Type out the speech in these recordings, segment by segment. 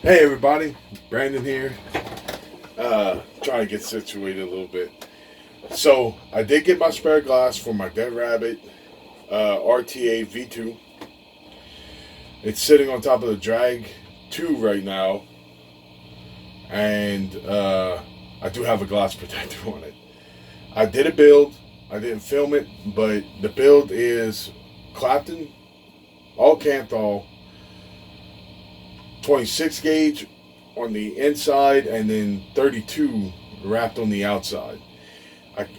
Hey everybody, Brandon here. Trying to get situated a little bit. So I did get my spare glass for my Dead Rabbit RTA V2. It's sitting on top of the Drag 2 right now, and I do have a glass protector on it. I did a build. I didn't film it, but the build is Clapton, all Canthal, 26 gauge on the inside, and then 32 wrapped on the outside.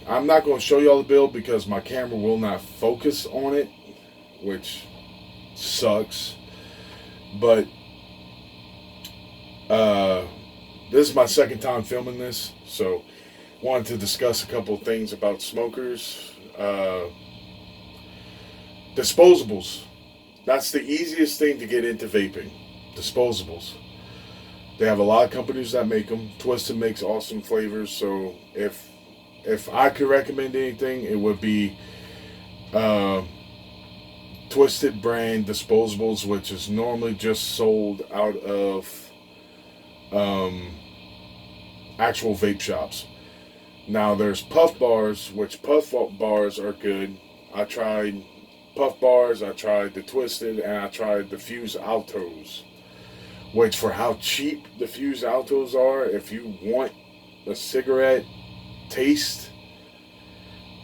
I'm not going to show y'all the build because my camera will not focus on it, which sucks. But uh, this is my second time filming this, so wanted to discuss a couple of things about smokers. Disposables. That's the easiest thing to get into vaping. Disposables. They have a lot of companies that make them. Twisted makes awesome flavors. So if I could recommend anything, it would be uh, Twisted brand disposables, which is normally just sold out of um, actual vape shops. Now there's Puff bars, which Puff bars are good. I tried Puff bars, I tried the Twisted, and I tried the Fuse Altos. Which, for how cheap the Fuse Altos are, if you want a cigarette taste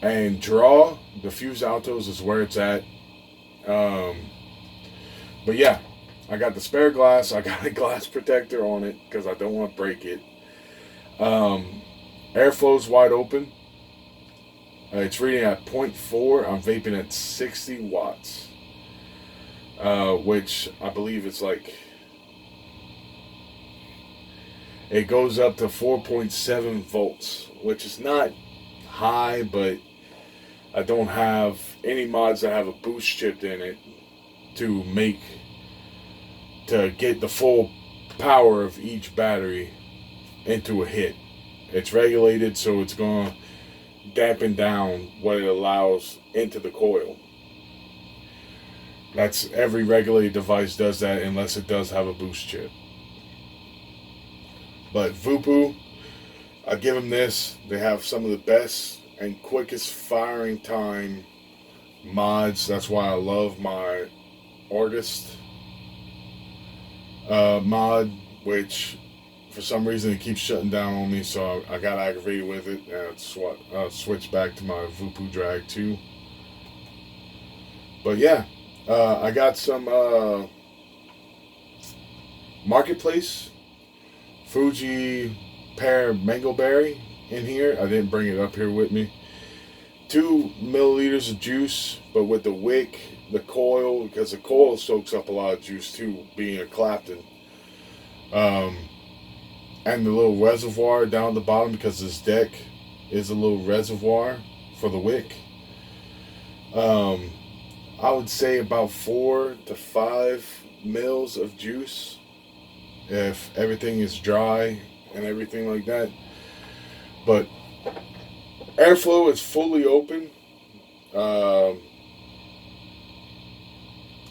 and draw, the Fuse Altos is where it's at. Um, but yeah, I got the spare glass. I got a glass protector on it because I don't want to break it. Airflow's wide open. It's reading at zero point 0.4. I'm vaping at 60 watts, which I believe it's like. It goes up to 4.7 volts, which is not high, but I don't have any mods that have a boost chip in it to get the full power of each battery into a hit. It's regulated, so it's going to dampen down what it allows into the coil. That's every regulated device does that unless it does have a boost chip. But Voopoo, I give them this. They have some of the best and quickest firing time mods. That's why I love my Artist mod, which for some reason it keeps shutting down on me, so I got aggravated with it and switched back to my Voopoo Drag 2. But yeah, I got some Marketplace Fuji pear mango berry in here. I didn't bring it up here with me. 2 milliliters of juice, but with the wick, the coil, because the coil soaks up a lot of juice too, being a Clapton. And the little reservoir down the bottom, because this deck is a little reservoir for the wick. I would say about 4 to 5 mils of juice if everything is dry and everything like that. But airflow is fully open.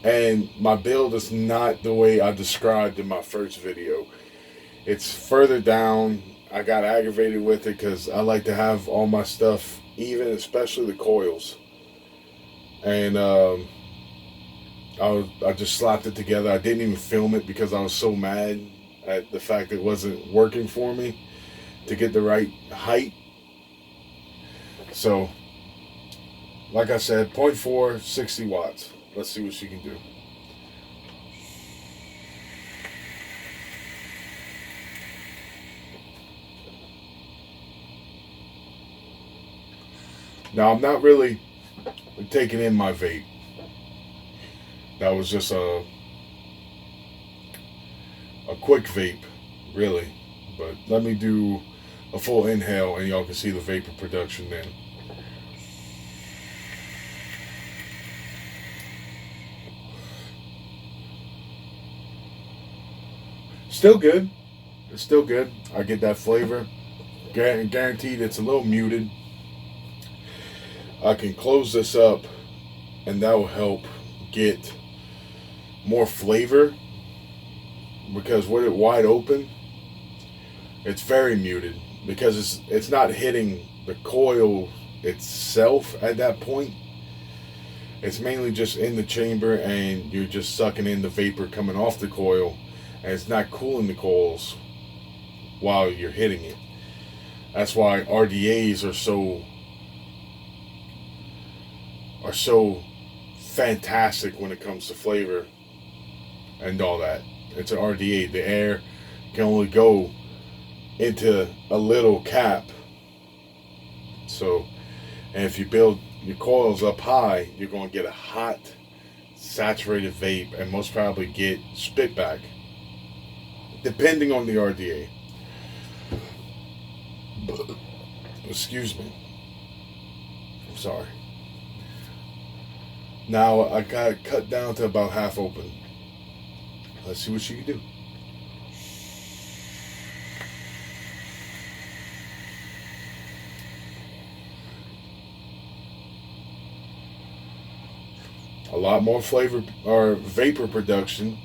And my build is not the way I described in my first video. It's further down. I got aggravated with it because I like to have all my stuff even, especially the coils. And I just slapped it together. I didn't even film it because I was so mad at the fact it wasn't working for me to get the right height. So, like I said, 0.4, 60 watts. Let's see what she can do. Now, I'm not really taking in my vape. That was just a quick vape, really. But let me do a full inhale and y'all can see the vapor production then. Still good. It's still good. I get that flavor. Guaranteed it's a little muted. I can close this up and that will help get more flavor because with it wide open, it's very muted because it's not hitting the coil itself at that point. It's mainly just in the chamber, and you're just sucking in the vapor coming off the coil, and it's not cooling the coils while you're hitting it. That's why RDAs are so fantastic when it comes to flavor and all that. It's an RDA. The air can only go into a little cap. So, and if you build your coils up high, you're going to get a hot, saturated vape and most probably get spit back, depending on the RDA. Excuse me. I'm sorry. Now I got it cut down to about half open. Let's see what she can do. A lot more flavor or vapor production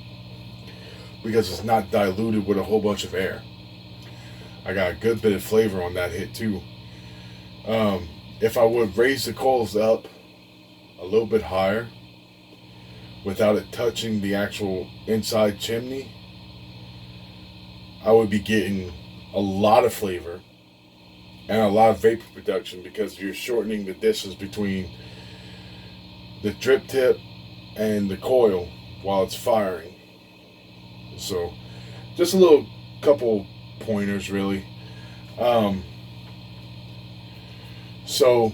because it's not diluted with a whole bunch of air. I got a good bit of flavor on that hit too. If I would raise the coils up a little bit higher without it touching the actual inside chimney, I would be getting a lot of flavor and a lot of vapor production because you're shortening the distance between the drip tip and the coil while it's firing. So just a little couple pointers really. So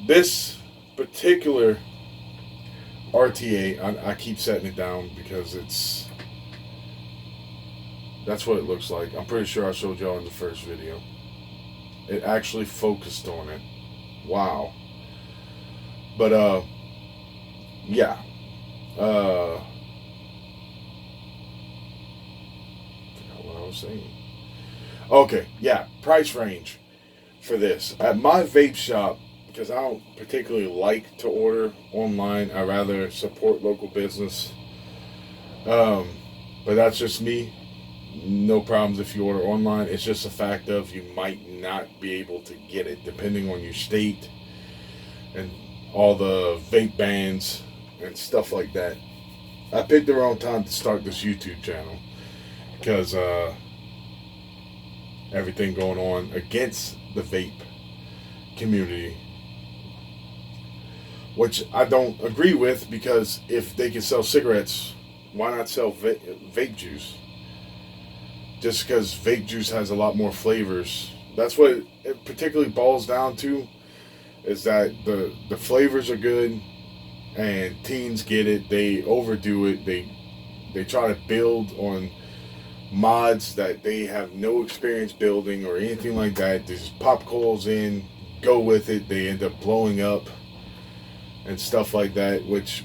this particular RTA, I keep setting it down because that's what it looks like. I'm pretty sure I showed y'all in the first video. It actually focused on it. Wow. But yeah. Forgot what I was saying. Okay, yeah, price range for this. At my vape shop, because I don't particularly like to order online, I rather support local business. But that's just me. No problems if you order online. It's just a fact of you might not be able to get it depending on your state and all the vape bans and stuff like that. I picked the wrong time to start this YouTube channel because everything going on against the vape community, which I don't agree with, because if they can sell cigarettes, why not sell vape juice? Just because vape juice has a lot more flavors. That's what it particularly boils down to, is that the flavors are good and teens get it. They overdo it. They try to build on mods that they have no experience building or anything like that. They just pop coils in, go with it. They end up blowing up and stuff like that, which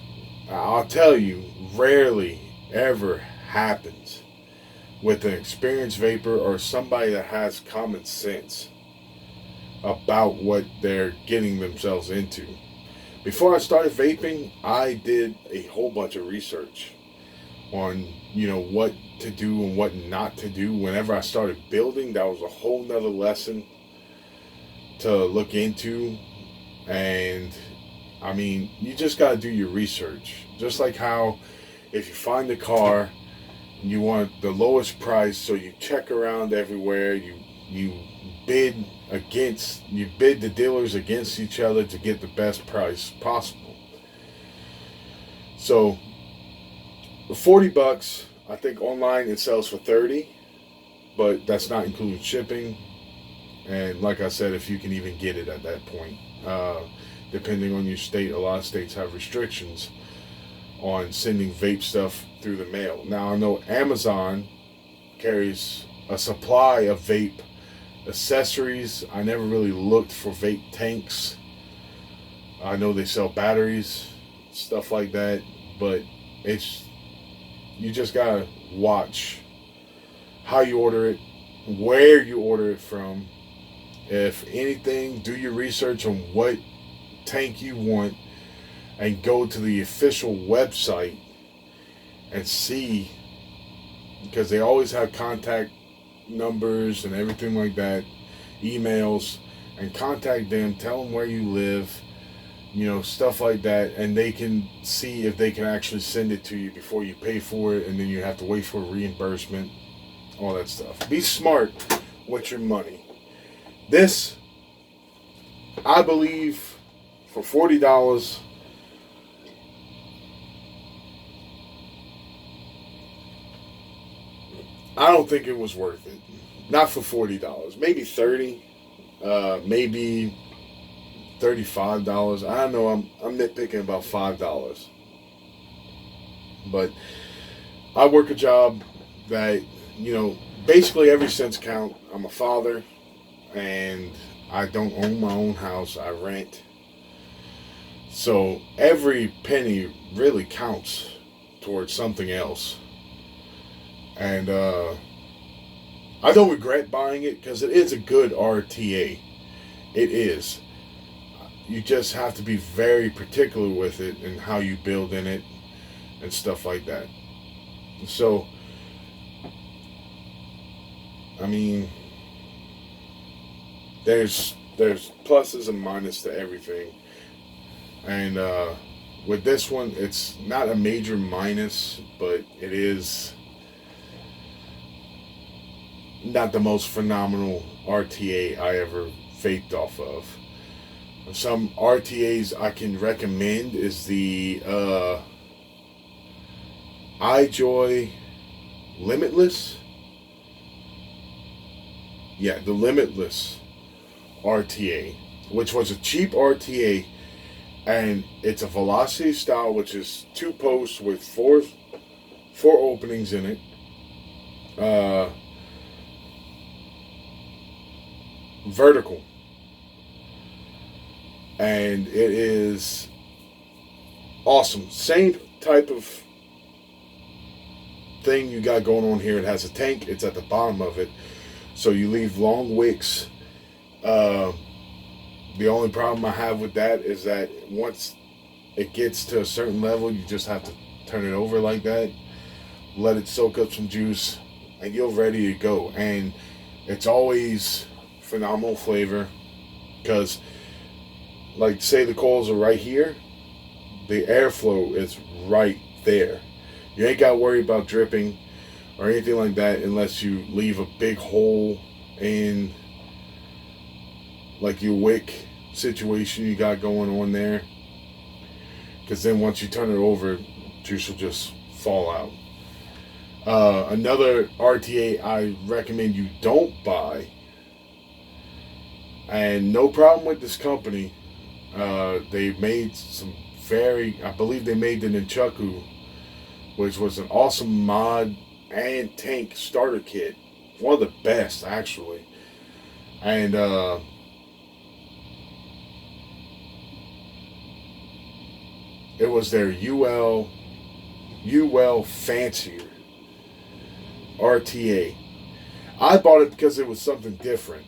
I'll tell you rarely ever happens with an experienced vapor or somebody that has common sense about what they're getting themselves into. Before I started vaping, I did a whole bunch of research on, what to do and what not to do. Whenever I started building, that was a whole nother lesson to look into. And I mean, you just got to do your research. Just like how if you find a car and you want the lowest price, so you check around everywhere, you bid the dealers against each other to get the best price possible. So $40, I think online it sells for $30, but that's not including shipping. And like I said, if you can even get it at that point, depending on your state, a lot of states have restrictions on sending vape stuff through the mail. Now I know Amazon carries a supply of vape accessories. I never really looked for vape tanks. I know they sell batteries, stuff like that, but you just gotta watch how you order it, where you order it from. If anything, do your research on what tank you want and go to the official website and see because they always have contact numbers and everything like that, emails, and contact them, tell them where you live, stuff like that, and they can see if they can actually send it to you before you pay for it, and then you have to wait for reimbursement, all that stuff. Be smart with your money. This, I believe, for $40, I don't think it was worth it. Not for $40. Maybe $30. Maybe $35. I don't know. I'm nitpicking about $5. But I work a job that, basically every cent's count. I'm a father, and I don't own my own house. I rent. So every penny really counts towards something else. And I don't regret buying it because it is a good RTA. It is. You just have to be very particular with it and how you build in it and stuff like that. So, I mean, there's pluses and minuses to everything. And with this one, it's not a major minus, but it is not the most phenomenal RTA I ever vaped off of. Some RTAs I can recommend is the iJoy Limitless. Yeah, the Limitless RTA, which was a cheap RTA, and it's a velocity style, which is 2 posts with four openings in it. Vertical, and it is awesome. Same type of thing you got going on here. It has a tank. It's at the bottom of it, so you leave long wicks. The only problem I have with that is that once it gets to a certain level, you just have to turn it over like that, let it soak up some juice, and you're ready to go. And it's always phenomenal flavor, because like, say the coils are right here, the airflow is right there. You ain't got to worry about dripping or anything like that unless you leave a big hole in like your wick situation you got going on there, because then once you turn it over, juice will just fall out. Another RTA I recommend you don't buy, and no problem with this company, they made some I believe they made the Nunchaku, which was an awesome mod and tank starter kit. One of the best, actually. And it was their UL Fancier RTA. I bought it because it was something different.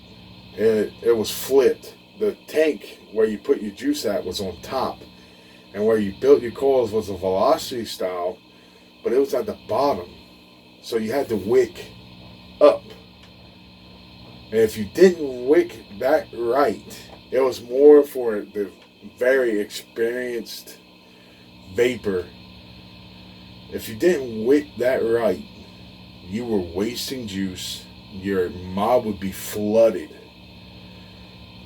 It was flipped. The tank where you put your juice at was on top, and where you built your coils was a velocity style, but it was at the bottom. So you had to wick up. And if you didn't wick that right, it was more for the very experienced vapor. If you didn't wick that right, you were wasting juice. Your mob would be flooded,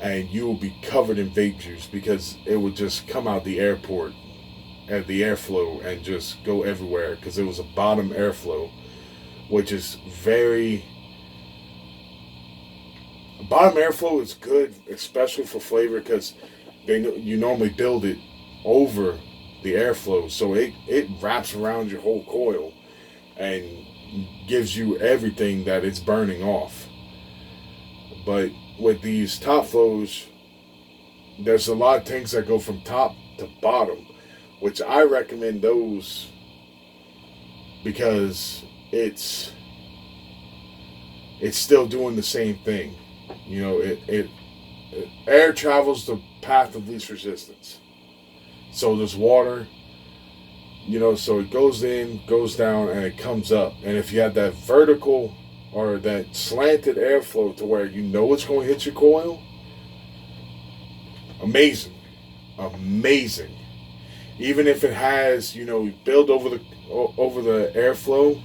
and you will be covered in vape juice because it would just come out the airport at the airflow and just go everywhere, because it was a bottom airflow, which is bottom airflow is good, especially for flavor, because you normally build it over the airflow, so it wraps around your whole coil and gives you everything that it's burning off. But with these top flows, there's a lot of tanks that go from top to bottom, which I recommend those because it's still doing the same thing. Air travels the path of least resistance. So does water, So it goes in, goes down, and it comes up. And if you have that vertical or that slanted airflow to where you know it's going to hit your coil, amazing. Amazing. Even if it has, build over the airflow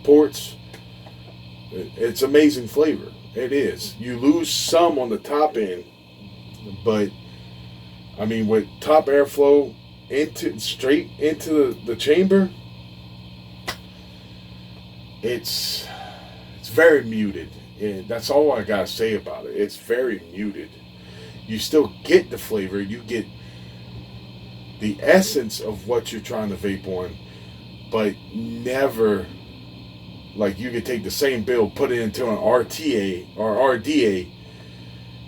ports, it's amazing flavor. It is. You lose some on the top end, but I mean, with top airflow straight into the chamber, it's very muted. And that's all I gotta say about it. It's very muted. You still get the flavor. You get the essence of what you're trying to vape on, but never, like, you could take the same build, put it into an RTA or RDA,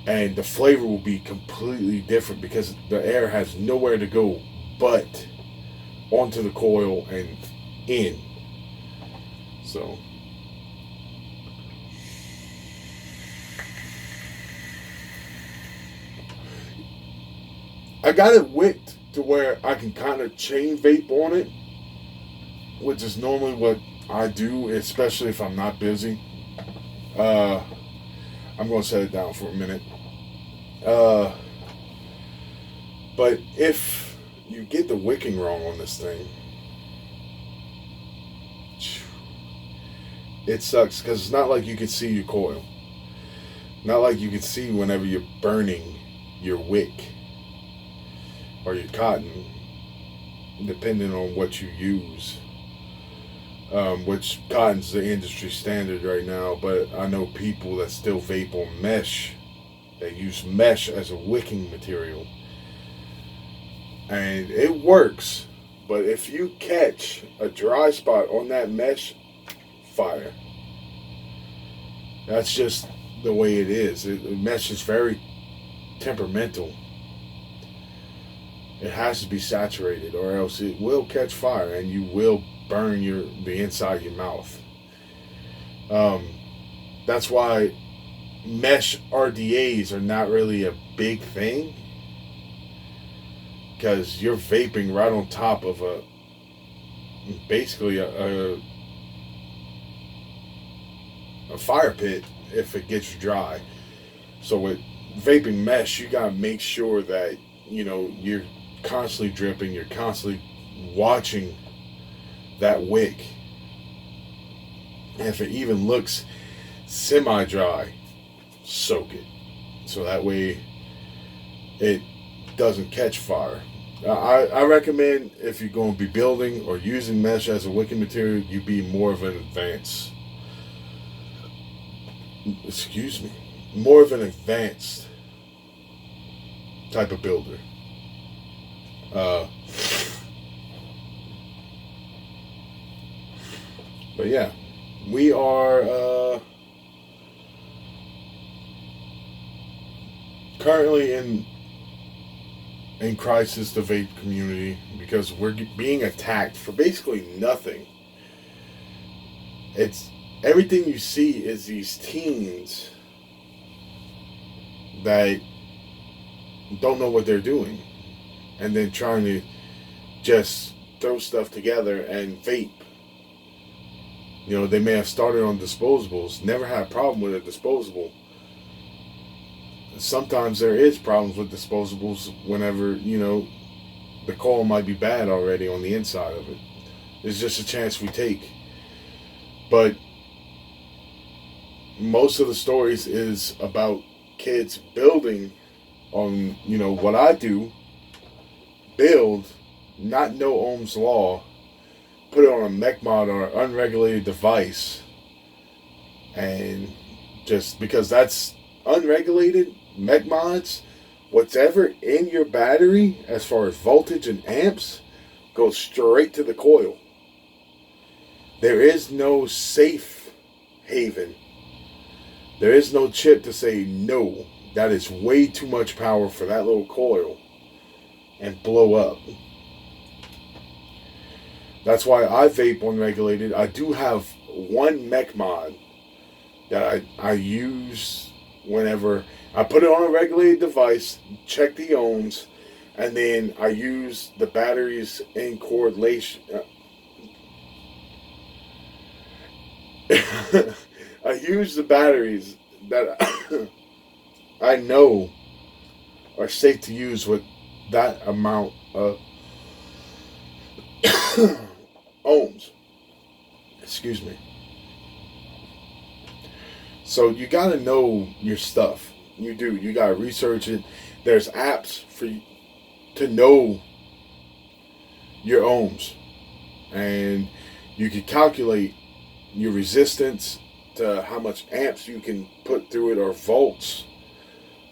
and the flavor will be completely different because the air has nowhere to go but onto the coil and in. So I got it wicked to where I can kind of chain vape on it, which is normally what I do, especially if I'm not busy. I'm going to set it down for a minute. But if you get the wicking wrong on this thing, it sucks because it's not like you can see your coil. Not like you can see whenever you're burning your wick or your cotton, depending on what you use. Which cotton's the industry standard right now, but I know people that still vape on mesh. They use mesh as a wicking material. And it works, but if you catch a dry spot on that mesh, fire. That's just the way it is. Mesh is very temperamental. It has to be saturated or else it will catch fire and you will burn the inside of your mouth. That's why mesh RDAs are not really a big thing, because you're vaping right on top of basically a fire pit if it gets dry. So with vaping mesh, you gotta make sure that you're constantly dripping, you're constantly watching that wick. And if it even looks semi-dry, soak it, so that way it doesn't catch fire. I recommend, if you're going to be building or using mesh as a wicking material, you be more of an advanced type of builder. But yeah, we are currently in crisis, the vape community, because we're being attacked for basically nothing. It's everything you see is these teens that don't know what they're doing, and then trying to just throw stuff together and vape. They may have started on disposables, never had a problem with a disposable. Sometimes there is problems with disposables whenever, the coil might be bad already on the inside of it. It's just a chance we take. But most of the stories is about kids building on, what I do, build, not know Ohm's law, put it on a mech mod or unregulated device, and just because that's unregulated, mech mods, whatever in your battery as far as voltage and amps goes straight to the coil. There is no safe haven. There is no chip to say no, that is way too much power for that little coil, and blow up. That's why I vape unregulated. I do have one mech mod that I use whenever I put it on a regulated device, check the ohms, and then I use the batteries in correlation. I use the batteries that I know are safe to use with that amount of ohms. Excuse me. So you got to know your stuff. You do. You got to research it. There's apps for you to know your ohms, and you can calculate your resistance to how much amps you can put through it or volts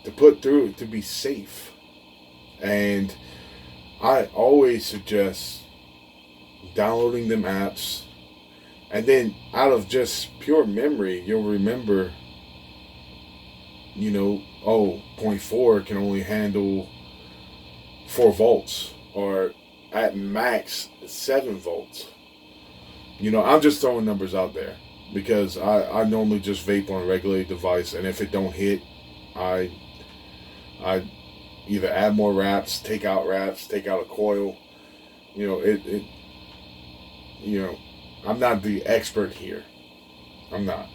to put through it to be safe. And I always suggest downloading them apps, and then out of just pure memory, you'll remember, oh, point 0.4 can only handle 4 volts, or at max 7 volts. I'm just throwing numbers out there because I normally just vape on a regulated device, and if it don't hit, I either add more wraps, take out a coil. I'm not the expert here. I'm not.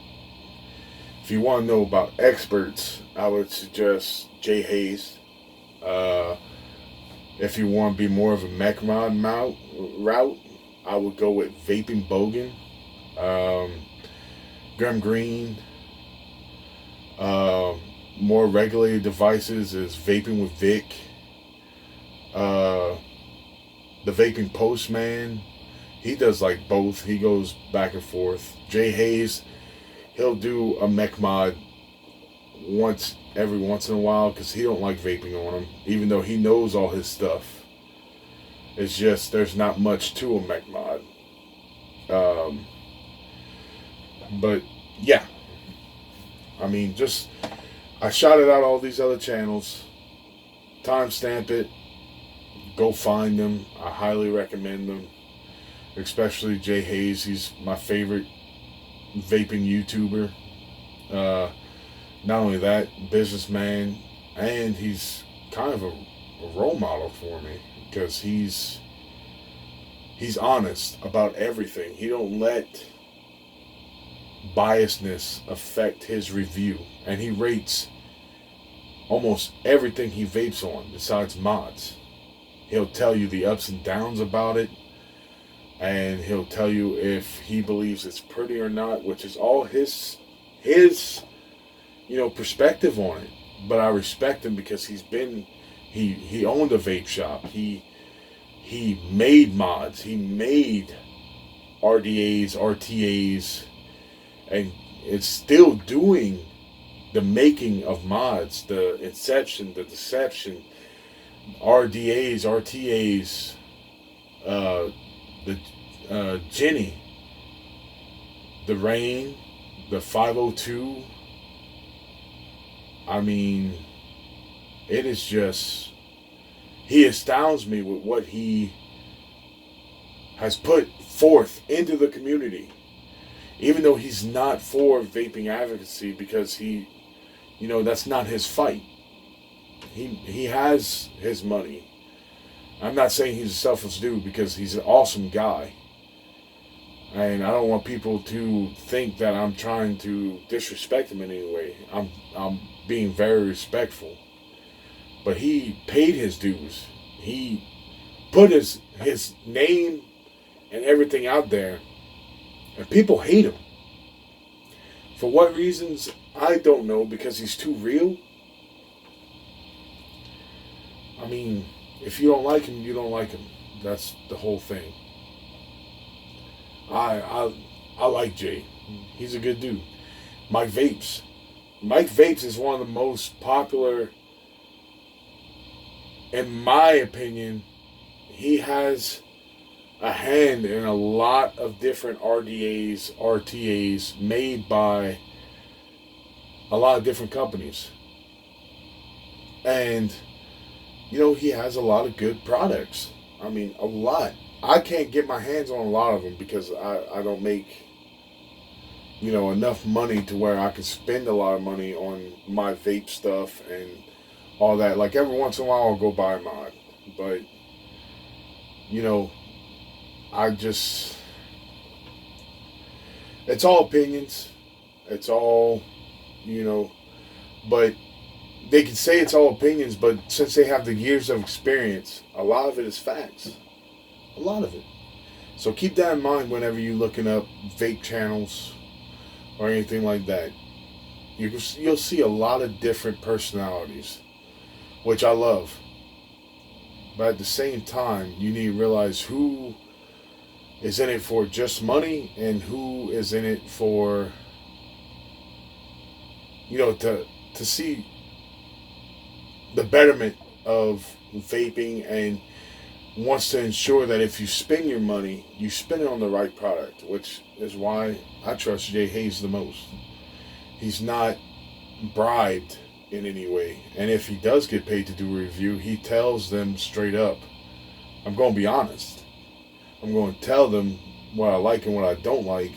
If you want to know about experts, I would suggest Jay Hayes. If you want to be more of a MechMod route, I would go with Vaping Bogan, Graham Green. More regulated devices is Vaping with Vic. The Vaping Postman, he does like both. He goes back and forth. Jay Hayes, he'll do a MechMod every once in a while because he don't like vaping on him, even though he knows all his stuff. It's just there's not much to a MechMod. But yeah, I mean, I shouted out all these other channels. Timestamp it. Go find them. I highly recommend them. Especially Jay Hayes. He's my favorite vaping YouTuber. Not only that, businessman, and he's kind of a role model for me because he's honest about everything. He don't let biasness affect his review, and he rates almost everything he vapes on besides mods. He'll tell you the ups and downs about it, and he'll tell you if he believes it's pretty or not, which is all his perspective on it. But I respect him because he owned a vape shop. He made mods. He made RDAs, RTAs, and it's still doing the making of mods, the inception, the deception, RDAs, RTAs, the Jenny, the Rain, the 502. I mean, it is just, he astounds me with what he has put forth into the community. Even though he's not for vaping advocacy because that's not his fight. He has his money. I'm not saying he's a selfless dude because he's an awesome guy. And I don't want people to think that I'm trying to disrespect him in any way. I'm being very respectful. But he paid his dues. He put his name and everything out there. And people hate him. For what reasons, I don't know, because he's too real. I mean, if you don't like him, you don't like him. That's the whole thing. I like Jay. He's a good dude. Mike Vapes. Mike Vapes is one of the most popular, in my opinion. He has a hand in a lot of different RDAs, RTAs made by a lot of different companies. And, he has a lot of good products. I mean, a lot. I can't get my hands on a lot of them because I don't make, enough money to where I can spend a lot of money on my vape stuff and all that. Like every once in a while I'll go buy a mod. But, you know, I just, it's all opinions. It's all, you know, but they can say it's all opinions, but since they have the years of experience, a lot of it is facts. A lot of it. So keep that in mind whenever you're looking up vape channels or anything like that. You'll see a lot of different personalities, which I love. But at the same time, you need to realize who is in it for just money and who is in it for, to see the betterment of vaping and wants to ensure that if you spend your money, you spend it on the right product, which is why I trust Jay Hayes the most. He's not bribed in any way. And if he does get paid to do a review, he tells them straight up, I'm going to be honest. I'm going to tell them what I like and what I don't like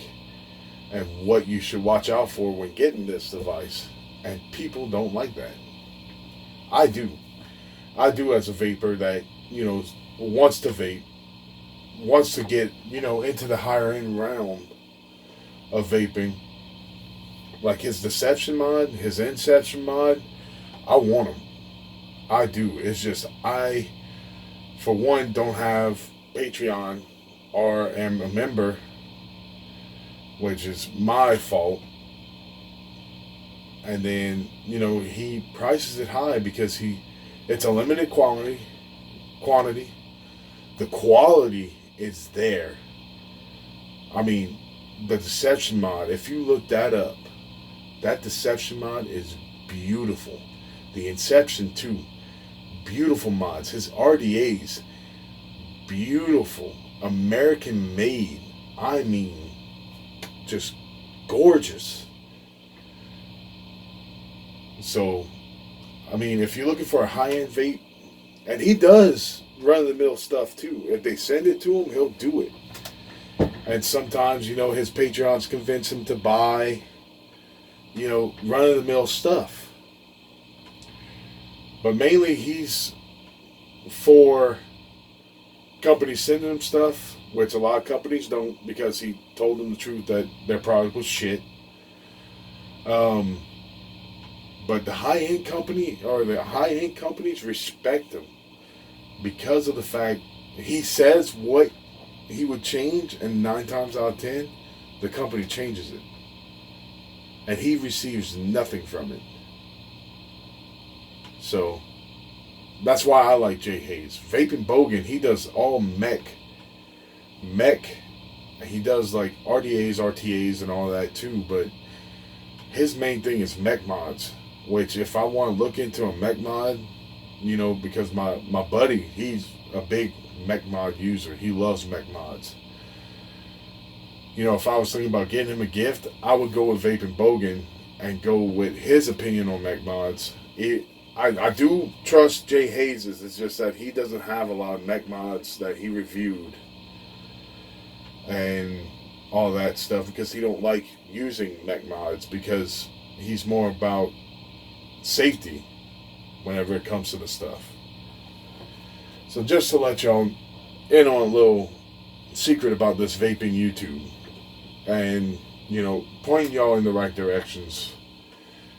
and what you should watch out for when getting this device. And people don't like that. I do. I do as a vapor that, wants to vape, wants to get, into the higher end realm of vaping. Like his Deception mod, his Inception mod, I want them. I do. It's just I, for one, don't have Patreon or am a member, which is my fault. And then, he prices it high because it's a limited quantity. The quality is there. I mean, the Deception mod, if you look that up, that Deception mod is beautiful. The Inception too, beautiful mods. His RDAs, beautiful. American made. I mean, just gorgeous. So, I mean, if you're looking for a high-end vape, and he does run-of-the-mill stuff too. If they send it to him, he'll do it. And sometimes, his Patreons convince him to buy, run-of-the-mill stuff. But mainly he's for companies sending him stuff, which a lot of companies don't, because he told them the truth that their product was shit. But the high-end companies respect him because of the fact he says what he would change, and 9 times out of 10, the company changes it. And he receives nothing from it. So, that's why I like Jay Hayes. Vaping Bogan, he does all mech. He does like RDAs, RTAs, and all that too, but his main thing is mech mods. Which, if I want to look into a mech mod, because my buddy, he's a big mech mod user. He loves mech mods. If I was thinking about getting him a gift, I would go with Vaping Bogan and go with his opinion on mech mods. I do trust Jay Hayes'. It's just that he doesn't have a lot of mech mods that he reviewed and all that stuff because he don't like using mech mods because he's more about safety whenever it comes to the stuff. So just to let y'all in on a little secret about this vaping YouTube and, pointing y'all in the right directions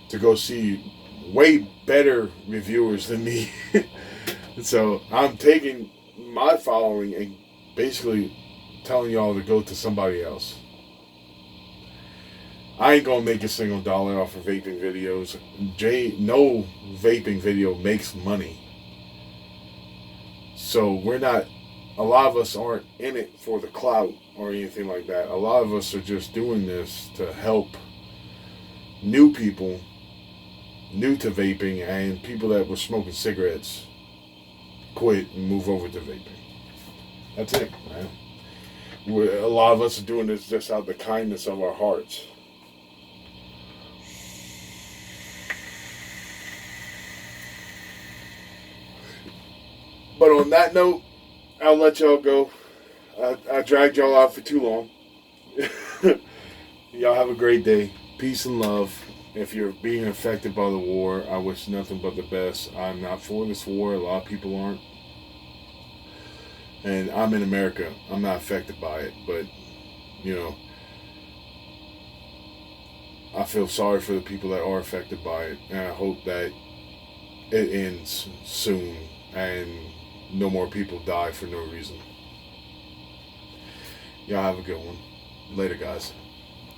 to go see way better reviewers than me. So I'm taking my following and basically telling y'all to go to somebody else. I ain't gonna make a single dollar off of vaping videos. No vaping video makes money. So a lot of us aren't in it for the clout or anything like that. A lot of us are just doing this to help new people, new to vaping, and people that were smoking cigarettes quit and move over to vaping. That's it, man. A lot of us are doing this just out of the kindness of our hearts. But on that note, I'll let y'all go. I dragged y'all out for too long. Y'all have a great day. Peace and love. If you're being affected by the war, I wish nothing but the best. I'm not for this war. A lot of people aren't. And I'm in America. I'm not affected by it, but you know, I feel sorry for the people that are affected by it, and I hope that it ends soon and no more people die for no reason. Y'all have a good one. Later, guys.